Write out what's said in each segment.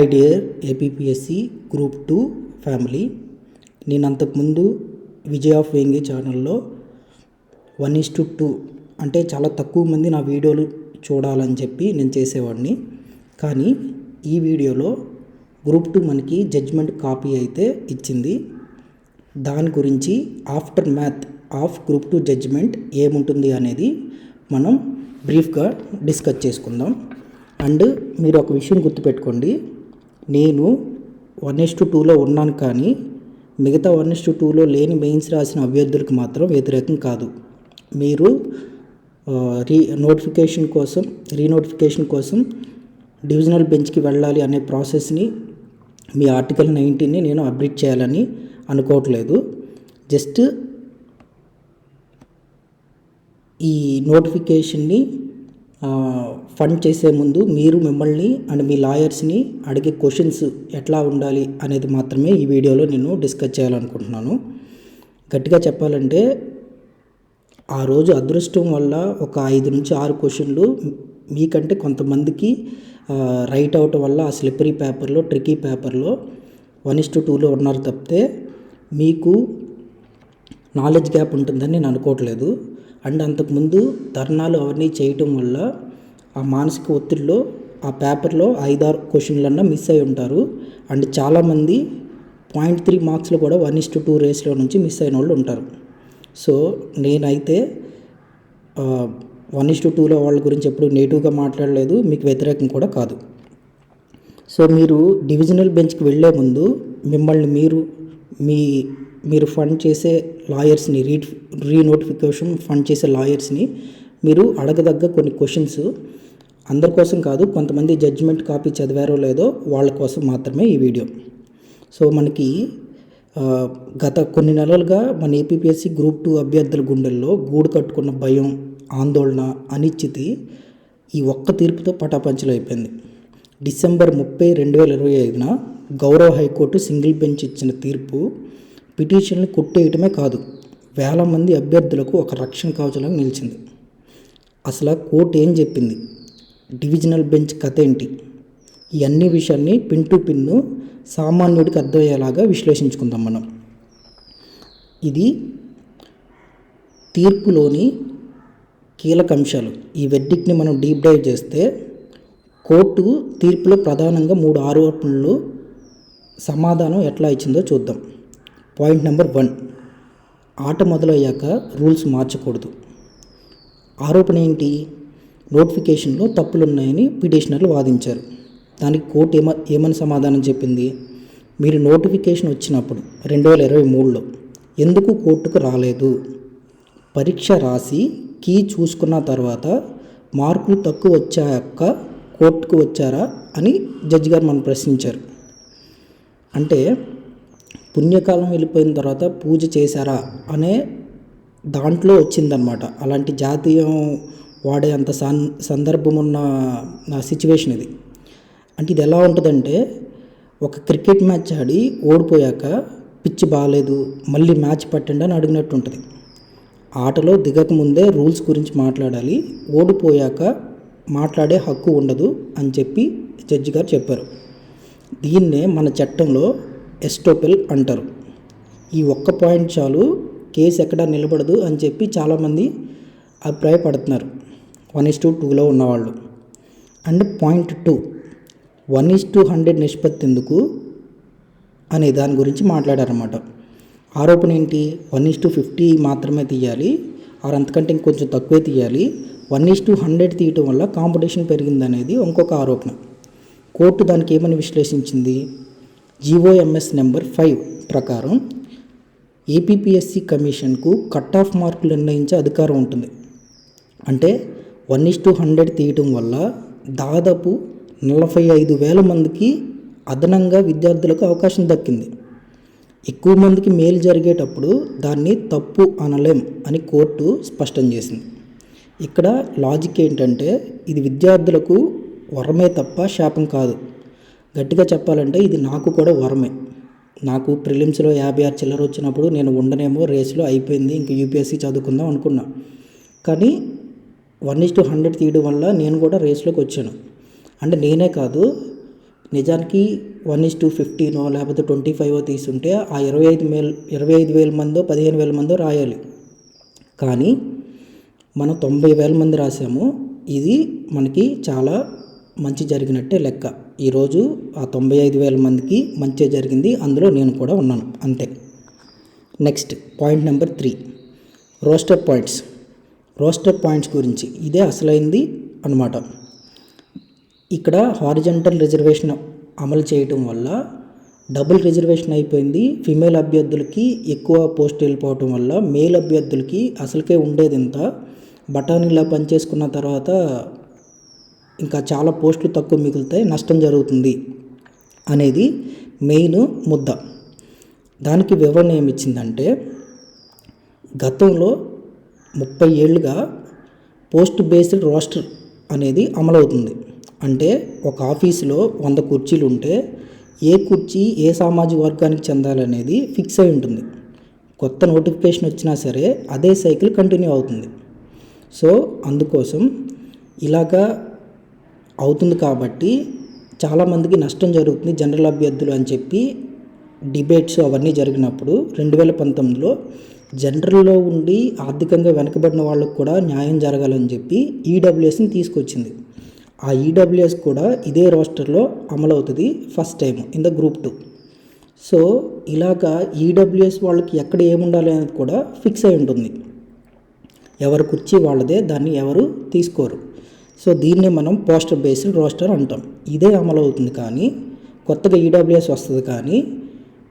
My dear APPSC group 2 family, నేను అంతకుముందు Vijay of Vengi ఛానల్లో 1:2 అంటే చాలా తక్కువ మంది నా వీడియోలు చూడాలని చెప్పి నేను చేసేవాడిని. కానీ ఈ వీడియోలో గ్రూప్ 2 మనకి జడ్జ్మెంట్ కాపీ అయితే ఇచ్చింది. దాని గురించి aftermath of group 2 judgement ఏముంటుంది అనేది మనం బ్రీఫ్గా డిస్కస్ చేసుకుందాం. అండ్ మీరు ఒక విషయం గుర్తుపెట్టుకోండి, నేను 1:2లో ఉన్నాను, కానీ మిగతా 1:2లో లేని మెయిన్స్ రాసిన అభ్యర్థులకు మాత్రం వ్యతిరేకం కాదు. మీరు రీనోటిఫికేషన్ కోసం డివిజనల్ బెంచ్కి వెళ్ళాలి అనే ప్రాసెస్ని మీ ఆర్టికల్ 19ని నేను అప్డేట్ చేయాలని అనుకోవట్లేదు. జస్ట్ ఈ నోటిఫికేషన్ని ఫండ్ చేసే ముందు మీరు మిమ్మల్ని అండ్ మీ లాయర్స్ని అడిగే క్వశ్చన్స్ ఎట్లా ఉండాలి అనేది మాత్రమే ఈ వీడియోలో నేను డిస్కస్ చేయాలనుకుంటున్నాను. గట్టిగా చెప్పాలంటే ఆ రోజు అదృష్టం వల్ల ఒక 5 నుంచి 6 క్వశ్చన్లు మీకంటే కొంతమందికి రైట్ అవటం వల్ల ఆ స్లిప్పరీ పేపర్లో, ట్రికీ పేపర్లో 1:2లో ఉన్నారు తప్పితే మీకు నాలెడ్జ్ గ్యాప్ ఉంటుందని నేను అనుకోవట్లేదు. అండ్ అంతకుముందు ధర్నాలు అవన్నీ చేయటం వల్ల ఆ మానసిక ఒత్తిడిలో ఆ పేపర్లో 5-6 క్వశ్చన్లన్నా మిస్ అయి ఉంటారు. అండ్ చాలామంది 0.3 మార్క్స్లో కూడా 1:2 రేస్లో నుంచి మిస్ అయిన వాళ్ళు ఉంటారు. సో నేనైతే 1:2లో వాళ్ళ గురించి ఎప్పుడు నెగిటివ్గా మాట్లాడలేదు, మీకు వ్యతిరేకం కూడా కాదు. సో మీరు డివిజనల్ బెంచ్కి వెళ్ళే ముందు మిమ్మల్ని మీరు ఫండ్ చేసే లాయర్స్ని, రీనోటిఫికేషన్ ఫండ్ చేసే లాయర్స్ని మీరు అడగదగ్గ కొన్ని క్వశ్చన్స్, అందరి కోసం కాదు, కొంతమంది జడ్జిమెంట్ కాపీ చదివారో లేదో వాళ్ళ కోసం మాత్రమే ఈ వీడియో. సో మనకి గత కొన్ని నెలలుగా మన ఏపీపీఎస్సి గ్రూప్ 2 అభ్యర్థుల గుండెల్లో గూడు కట్టుకున్న భయం, ఆందోళన, అనిశ్చితి ఈ ఒక్క తీర్పుతో పటాపంచలు అయిపోయింది. డిసెంబర్ 30, 2025న గౌరవ హైకోర్టు సింగిల్ బెంచ్ ఇచ్చిన తీర్పు పిటిషన్ని కొట్టేయటమే కాదు, వేల మంది అభ్యర్థులకు ఒక రక్షణ కవచంగా నిలిచింది. అసలు కోర్టు ఏం చెప్పింది, డివిజనల్ బెంచ్ కథ ఏంటి, ఈ అన్ని విషయాన్ని పిన్ టు పిన్ను సామాన్యుడికి అర్థమయ్యేలాగా విశ్లేషించుకుందాం మనం. ఇది తీర్పులోని కీలక అంశాలు. ఈ వెర్డిక్ట్ని మనం డీప్ డైవ్ చేస్తే కోర్టు తీర్పులో ప్రధానంగా 3 ఆరోపణలు సమాధానం ఎట్లా ఇచ్చిందో చూద్దాం. పాయింట్ నెంబర్ 1, ఆట మొదలయ్యాక రూల్స్ మార్చకూడదు. ఆరోపణ ఏంటి, నోటిఫికేషన్లో తప్పులున్నాయని పిటిషనర్లు వాదించారు. దానికి కోర్టు ఏమని సమాధానం చెప్పింది, మీరు నోటిఫికేషన్ వచ్చినప్పుడు 2023లో ఎందుకు కోర్టుకు రాలేదు, పరీక్ష రాసి కీ చూసుకున్న తర్వాత మార్కులు తక్కువ వచ్చాక కోర్టుకు వచ్చారా అని జడ్జి గారు మనం ప్రశ్నించారు. అంటే పుణ్యకాలం వెళ్ళిపోయిన తర్వాత పూజ చేశారా అనే దాంట్లో వచ్చిందనమాట. అలాంటి జాతీయం వాడే అంత సందర్భం ఉన్న సిచ్యువేషన్ ఇది. అంటే ఇది ఎలా ఉంటుందంటే, ఒక క్రికెట్ మ్యాచ్ ఆడి ఓడిపోయాక పిచ్చి బాగాలేదు మళ్ళీ మ్యాచ్ పట్టండి అని అడిగినట్టు ఉంటుంది. ఆటలో దిగక ముందే రూల్స్ గురించి మాట్లాడాలి, ఓడిపోయాక మాట్లాడే హక్కు ఉండదు అని చెప్పి జడ్జి గారు చెప్పారు. దీన్నే మన చట్టంలో ఎస్టోపెల్ అంటారు. ఈ ఒక్క పాయింట్ చాలు కేసు ఎక్కడా నిలబడదు అని చెప్పి చాలామంది అభిప్రాయపడుతున్నారు 1:2లో ఉన్నవాళ్ళు. అండ్ పాయింట్ 2, 1:100 నిష్పత్తి ఎందుకు అనే దాని గురించి మాట్లాడారన్నమాట. ఆరోపణ ఏంటి, 1:50 మాత్రమే తీయాలి, అంతకంటే ఇంకొంచెం తక్కువే తీయాలి, 1:100 తీయటం వల్ల కాంపిటీషన్ పెరిగిందనేది ఇంకొక ఆరోపణ. కోర్టు దానికి ఏమని విశ్లేషించింది, GOMS నెంబర్ 5 ప్రకారం ఏపీపీఎస్సి కమిషన్కు కట్ ఆఫ్ మార్కులు నిర్ణయించే అధికారం ఉంటుంది. అంటే 1:100 తీయటం వల్ల దాదాపు 45,000 మందికి అదనంగా విద్యార్థులకు అవకాశం దక్కింది. ఎక్కువ మందికి మేలు జరిగేటప్పుడు దాన్ని తప్పు అనలేం అని కోర్టు స్పష్టం చేసింది. ఇక్కడ లాజిక్ ఏంటంటే, ఇది విద్యార్థులకు వరమే తప్ప శాపం కాదు. గట్టిగా చెప్పాలంటే ఇది నాకు కూడా వరమే. నాకు ప్రిలిమ్స్లో 56 చిల్లర వచ్చినప్పుడు నేను ఉండనేమో రేస్లో, అయిపోయింది ఇంక యూపీఎస్సీ చదువుకుందాం అనుకున్నా. కానీ 1:100 తీయడం వల్ల నేను కూడా రేస్లోకి వచ్చాను. అంటే నేనే కాదు, నిజానికి 1:15 లేకపోతే 25 తీసుంటే ఆ 25,000 మందో 15,000 మందో రాయాలి. కానీ మనం 90,000 మంది రాసాము. ఇది మనకి చాలా మంచి జరిగినట్టే లెక్క. ఈరోజు ఆ 95,000 మందికి మంచి జరిగింది, అందులో నేను కూడా ఉన్నాను అంతే. Next point number 3, roster points. Roster points గురించి ఇదే అసలైంది అనమాట. ఇక్కడ హారిజంటల్ రిజర్వేషన్ అమలు చేయటం వల్ల డబుల్ రిజర్వేషన్ అయిపోయింది. ఫిమేల్ అభ్యర్థులకి ఎక్కువ పోస్ట్ వెళ్ళిపోవటం వల్ల మేల్ అభ్యర్థులకి అసలుకే ఉండేది ఇంత, బఠానీలా పనిచేసుకున్న తర్వాత ఇంకా చాలా పోస్టులు తక్కువ మిగులుతాయి, నష్టం జరుగుతుంది అనేది మెయిన్ ముద్ద. దానికి వివరణ ఏమిచ్చిందంటే, గతంలో 30 ఏళ్ళుగా పోస్ట్ బేస్డ్ రోస్టర్ అనేది అమలవుతుంది. అంటే ఒక ఆఫీసులో 100 కుర్చీలు ఉంటే ఏ కుర్చీ ఏ సామాజిక వర్గానికి చెందాలనేది ఫిక్స్ అయి ఉంటుంది. కొత్త నోటిఫికేషన్ వచ్చినా సరే అదే సైకిల్ కంటిన్యూ అవుతుంది. సో అందుకోసం ఇలాగా అవుతుంది కాబట్టి చాలామందికి నష్టం జరుగుతుంది జనరల్ అభ్యర్థులు అని చెప్పి డిబేట్స్ అవన్నీ జరిగినప్పుడు 2019లో జనరల్లో ఉండి ఆర్థికంగా వెనకబడిన వాళ్ళకు కూడా న్యాయం జరగాలని చెప్పి ఈడబ్ల్యూఎస్ని తీసుకొచ్చింది. ఆ ఈడబ్ల్యూఎస్ కూడా ఇదే రోస్టర్లో అమలవుతుంది first time in the group 2. So ఇలాగా ఈడబ్ల్యూఎస్ వాళ్ళకి ఎక్కడ ఏముండాలి అనేది కూడా ఫిక్స్ అయి ఉంటుంది. ఎవరి కుర్చీ వాళ్ళదే, దాన్ని ఎవరు తీసుకోరు. సో దీన్నే మనం పోస్టర్ బేస్డ్ రోస్టర్ అంటాం. ఇదే అమలవుతుంది, కానీ కొత్తగా ఈడబ్ల్యూఎస్ వస్తుంది, కానీ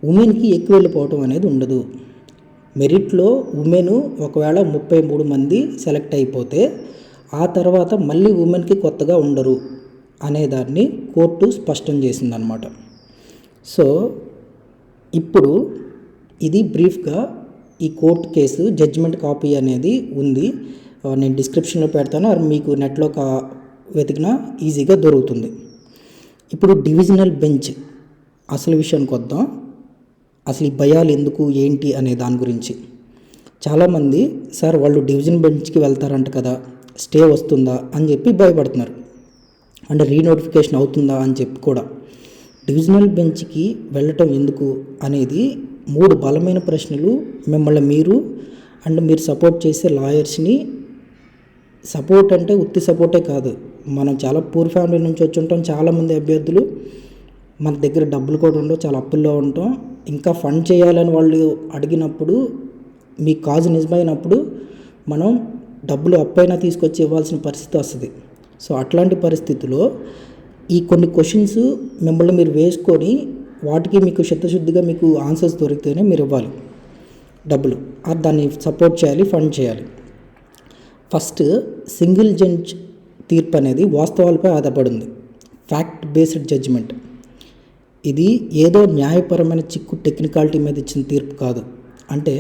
ఉమెన్కి ఎక్కువ వెళ్ళిపోవటం అనేది ఉండదు. మెరిట్లో ఉమెన్ ఒకవేళ 33 మంది సెలెక్ట్ అయిపోతే ఆ తర్వాత మళ్ళీ ఉమెన్కి కొత్తగా ఉండరు అనేదాన్ని కోర్టు స్పష్టం చేసిందనమాట. సో ఇప్పుడు ఇది బ్రీఫ్గా ఈ కోర్టు కేసు జడ్జిమెంట్ కాపీ అనేది ఉంది, నేను డిస్క్రిప్షన్లో పెడతాను, అది మీకు నెట్లో వెతికినా ఈజీగా దొరుకుతుంది. ఇప్పుడు డివిజనల్ బెంచ్ అసలు విషయానికి వద్దాం. అసలు ఈ భయాలు ఎందుకు ఏంటి అనే దాని గురించి. చాలామంది సార్ వాళ్ళు డివిజన్ బెంచ్కి వెళ్తారంట కదా, స్టే వస్తుందా అని చెప్పి భయపడుతున్నారు, అంటే రీనోటిఫికేషన్ అవుతుందా అని చెప్పి కూడా. డివిజనల్ బెంచ్కి వెళ్ళటం ఎందుకు అనేది 3 బలమైన ప్రశ్నలు మిమ్మల్ని మీరు అండ్ మీరు సపోర్ట్ చేసే లాయర్స్ని. సపోర్ట్ అంటే ఉత్తి సపోర్టే కాదు, మనం చాలా పూర్ ఫ్యామిలీ నుంచి వచ్చి ఉంటాం, చాలామంది అభ్యర్థులు మన దగ్గర డబ్బులు కూడా ఉండవు, చాలా అప్పుల్లో ఉంటాం. ఇంకా ఫండ్ చేయాలని వాళ్ళు అడిగినప్పుడు మీ కాజు నిజమైనప్పుడు మనం డబ్బులు అప్పైనా తీసుకొచ్చి ఇవ్వాల్సిన పరిస్థితి వస్తుంది. సో అట్లాంటి పరిస్థితిలో ఈ కొన్ని క్వశ్చన్స్ మిమ్మల్ని మీరు వేసుకొని వాటికి మీకు చిత్తశుద్ధిగా మీకు ఆన్సర్స్ దొరికితేనే మీరు ఇవ్వాలి డబ్బులు, దాన్ని సపోర్ట్ చేయాలి, ఫండ్ చేయాలి. ఫస్ట్ సింగిల్ జడ్జ్ తీర్పు అనేది వాస్తవాలపై ఆధారపడింది, ఫ్యాక్ట్ బేస్డ్ జడ్జిమెంట్. ఇది ఏదో న్యాయపరమైన చిక్కు టెక్నికాలిటీ మీద ఇచ్చిన తీర్పు కాదు. అంటే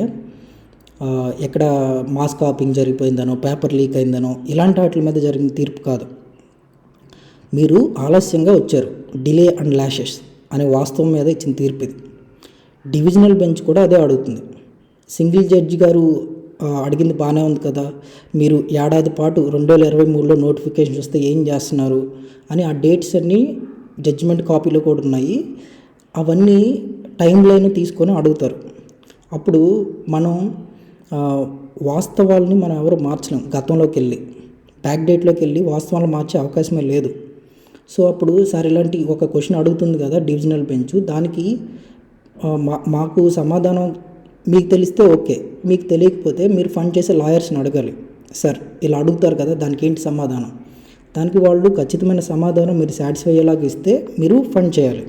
ఎక్కడ మాస్ కాపింగ్ జరిగిపోయిందనో పేపర్ లీక్ అయిందనో ఇలాంటి వాటి మీద జరిగిన తీర్పు కాదు. మీరు ఆలస్యంగా వచ్చారు, డిలే అండ్ ల్యాషెస్ అనే వాస్తవం మీద ఇచ్చిన తీర్పు ఇది. డివిజనల్ బెంచ్ కూడా అదే అడుగుతుంది. సింగిల్ జడ్జి గారు అడిగింది బాగానే ఉంది కదా, మీరు ఏడాది పాటు 2023లో నోటిఫికేషన్ వస్తే ఏం చేస్తున్నారు అని ఆ డేట్స్ అన్నీ జడ్జిమెంట్ కాపీలో కూడా ఉన్నాయి, అవన్నీ టైం లైన్ తీసుకొని అడుగుతారు. అప్పుడు మనం వాస్తవాలని మనం ఎవరు మార్చలేం, గతంలోకి వెళ్ళి బ్యాక్ డేట్లోకి వెళ్ళి వాస్తవాలు మార్చే అవకాశమే లేదు. సో అప్పుడు సార్ ఇలాంటి ఒక క్వశ్చన్ అడుగుతుంది కదా డివిజనల్ బెంచ్, దానికి మాకు సమాధానం మీకు తెలిస్తే ఓకే, మీకు తెలియకపోతే మీరు ఫండ్ చేసే లాయర్స్ని అడగాలి. సార్ ఇలా అడుగుతారు కదా, దానికి ఏంటి సమాధానం, దానికి వాళ్ళు ఖచ్చితమైన సమాధానం మీరు సాటిస్ఫై అయ్యేలాగా ఇస్తే మీరు ఫండ్ చేయాలి.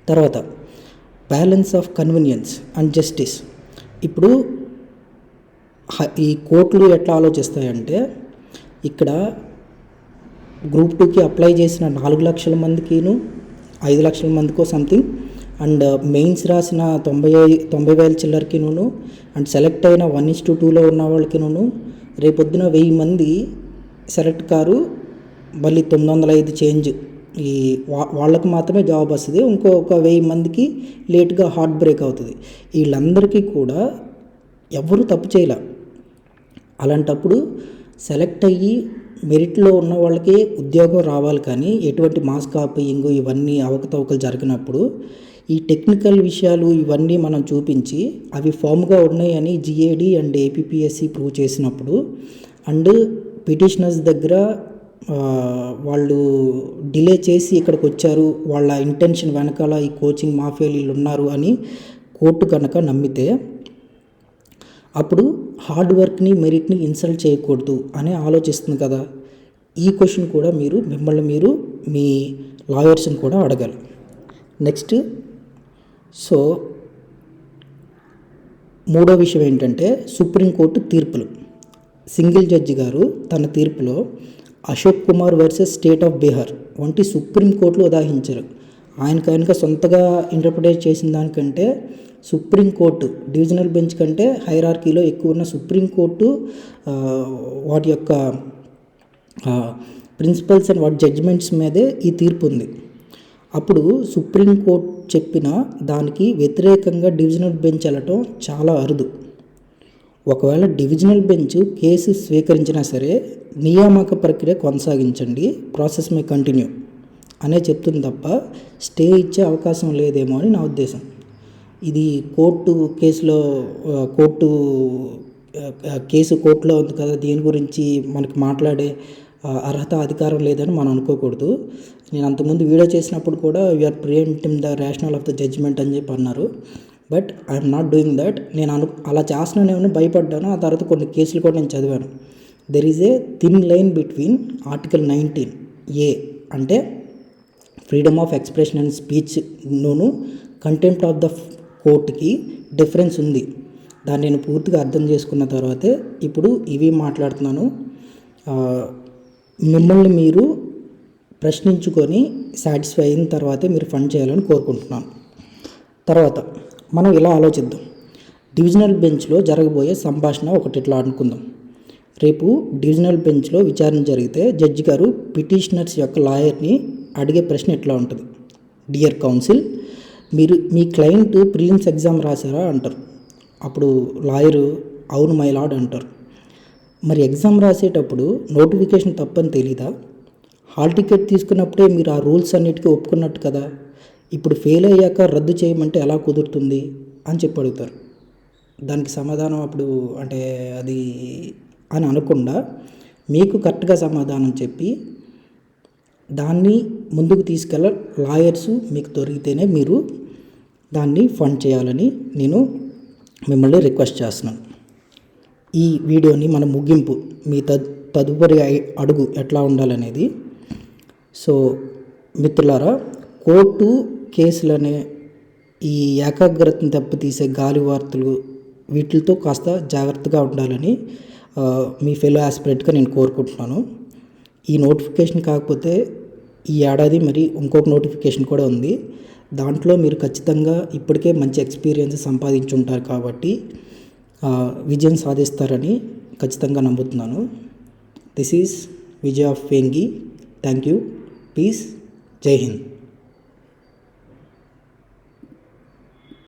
తర్వాత balance of convenience and justice. ఇప్పుడు ఈ కోర్టులు ఎట్లా ఆలోచిస్తాయంటే, ఇక్కడ గ్రూప్ 2కి అప్లై చేసిన 4 లక్షల మందికిను 5 లక్షల మందికో సంథింగ్, అండ్ మెయిన్స్ రాసిన 90,000 చిల్లరకిను, అండ్ సెలెక్ట్ అయిన 1:2లో ఉన్న వాళ్ళకిను రేపొద్దున 1000 మంది సెలెక్ట్ కారు, మళ్ళీ 905 చేంజ్, ఈ వాళ్ళకి మాత్రమే జాబ్ వస్తుంది, ఇంకొక 1000 మందికి లేట్గా హార్ట్ బ్రేక్ అవుతుంది. వీళ్ళందరికీ కూడా ఎవరు తప్పు చేయలే. అలాంటప్పుడు సెలెక్ట్ అయ్యి మెరిట్లో ఉన్న వాళ్ళకి ఉద్యోగం రావాలి, కానీ ఎటువంటి మాస్ కాపీయింగ్ ఇవన్నీ అవకతవకలు జరిగినప్పుడు ఈ టెక్నికల్ విషయాలు ఇవన్నీ మనం చూపించి అవి ఫామ్గా ఉన్నాయని జిఏడి అండ్ ఏపీపీఎస్సి ప్రూవ్ చేసినప్పుడు అండ్ పిటిషనర్స్ దగ్గర వాళ్ళు డిలే చేసి ఇక్కడికి వచ్చారు, వాళ్ళ ఇంటెన్షన్ వెనకాల ఈ కోచింగ్ మాఫియాలు వీళ్ళు ఉన్నారు అని కోర్టు కనుక నమ్మితే అప్పుడు హార్డ్ వర్క్ని మెరిట్ని ఇన్సల్ట్ చేయకూడదు అని ఆలోచిస్తుంది కదా. ఈ క్వశ్చన్ కూడా మిమ్మల్ని మీరు మీ లాయర్స్ని కూడా అడగాలి. నెక్స్ట్ సో మూడో విషయం ఏంటంటే సుప్రీంకోర్టు తీర్పులు. సింగిల్ జడ్జి గారు తన తీర్పులో Ashok Kumar versus state of Bihar వంటి సుప్రీంకోర్టులు ఉదాహరించారు. ఆయనకు సొంతగా ఇంటర్ప్రిటేట్ చేసిన దానికంటే సుప్రీంకోర్టు డివిజనల్ బెంచ్ కంటే హైరార్కీలో ఎక్కువ ఉన్న సుప్రీంకోర్టు వాటి యొక్క ప్రిన్సిపల్స్ అండ్ వాటి జడ్జిమెంట్స్ మీదే ఈ తీర్పు ఉంది. అప్పుడు సుప్రీంకోర్టు చెప్పిన దానికి వ్యతిరేకంగా డివిజనల్ బెంచ్ వెళ్ళటం చాలా అరుదు. ఒకవేళ డివిజనల్ బెంచ్ కేసు స్వీకరించినా సరే నియామక ప్రక్రియ కొనసాగించండి, ప్రాసెస్ మే కంటిన్యూ అనే చెప్తుంది తప్ప స్టే ఇచ్చే అవకాశం లేదేమో అని నా ఉద్దేశం. ఇది కోర్టులో ఉంది కదా, దీని గురించి మనకి మాట్లాడే అర్హత అధికారం లేదని మనం అనుకోకూడదు. నేను అంతకుముందు వీడియో చేసినప్పుడు కూడా you're printing the rational of the judgement అని చెప్పి అన్నారు. But I'm not doing that. నేను అలా చేస్తున్నానేమో భయపడ్డాను. ఆ తర్వాత కొన్ని కేసులు కూడా నేను చదివాను. There is a thin line between article 19A అంటే freedom of expression and speech నోను కంటెంప్ట్ ఆఫ్ ద కోర్టుకి డిఫరెన్స్ ఉంది. దాన్ని నేను పూర్తిగా అర్థం చేసుకున్న తర్వాతే ఇప్పుడు ఇవి మాట్లాడుతున్నాను. మిమ్మల్ని మీరు ప్రశ్నించుకొని సాటిస్ఫై అయిన తర్వాతే మీరు ఫండ్ చేయాలని కోరుకుంటున్నాను. తర్వాత మనం ఇలా ఆలోచిద్దాం. డివిజనల్ బెంచ్లో జరగబోయే సంభాషణ ఒకటి ఇట్లా అనుకుందాం. రేపు డివిజనల్ బెంచ్లో విచారణ జరిగితే జడ్జి గారు పిటిషనర్స్ యొక్క లాయర్ని అడిగే ప్రశ్న ఎట్లా ఉంటుంది. డియర్ కౌన్సిల్, మీ క్లయింట్ ప్రిలిమ్స్ ఎగ్జామ్ రాశారా అంటారు. అప్పుడు లాయరు అవును మై లార్డ్ అంటారు. మరి ఎగ్జామ్ రాసేటప్పుడు నోటిఫికేషన్ తప్పని తెలీదా? హాల్ టికెట్ తీసుకున్నప్పుడే మీరు ఆ రూల్స్ అన్నిటికీ ఒప్పుకున్నట్టు కదా. ఇప్పుడు ఫెయిల్ అయ్యాక రద్దు చేయమంటే ఎలా కుదురుతుంది అని చెప్పి అడుగుతారు. దానికి సమాధానం అప్పుడు అంటే అది అని అనకుండా మీకు కరెక్ట్గా సమాధానం చెప్పి దాన్ని ముందుకు తీసుకెళ్ళ లాయర్స్ మీకు దొరికితేనే మీరు దాన్ని ఫండ్ చేయాలని నేను మిమ్మల్ని రిక్వెస్ట్ చేస్తున్నాను. ఈ వీడియోని మన ముగింపు మీ తదుపరి అడుగు ఎట్లా ఉండాలనేది. సో మిత్రులారా, కోర్టు కేసులనే ఈ ఏకాగ్రతను దెబ్బతీసే గాలి వార్తలు వీటితో కాస్త జాగ్రత్తగా ఉండాలని మీ ఫెలో ఆస్పిరెంట్గా నేను కోరుకుంటున్నాను. ఈ నోటిఫికేషన్ కాకపోతే ఈ ఏడాది మరి ఇంకొక నోటిఫికేషన్ కూడా ఉంది. దాంట్లో మీరు ఖచ్చితంగా ఇప్పటికే మంచి ఎక్స్పీరియన్స్ సంపాదించుంటారు కాబట్టి విజయం సాధిస్తారని ఖచ్చితంగా నమ్ముతున్నాను. This is Vijay of Vengi. Thank you. Peace. జై హింద్.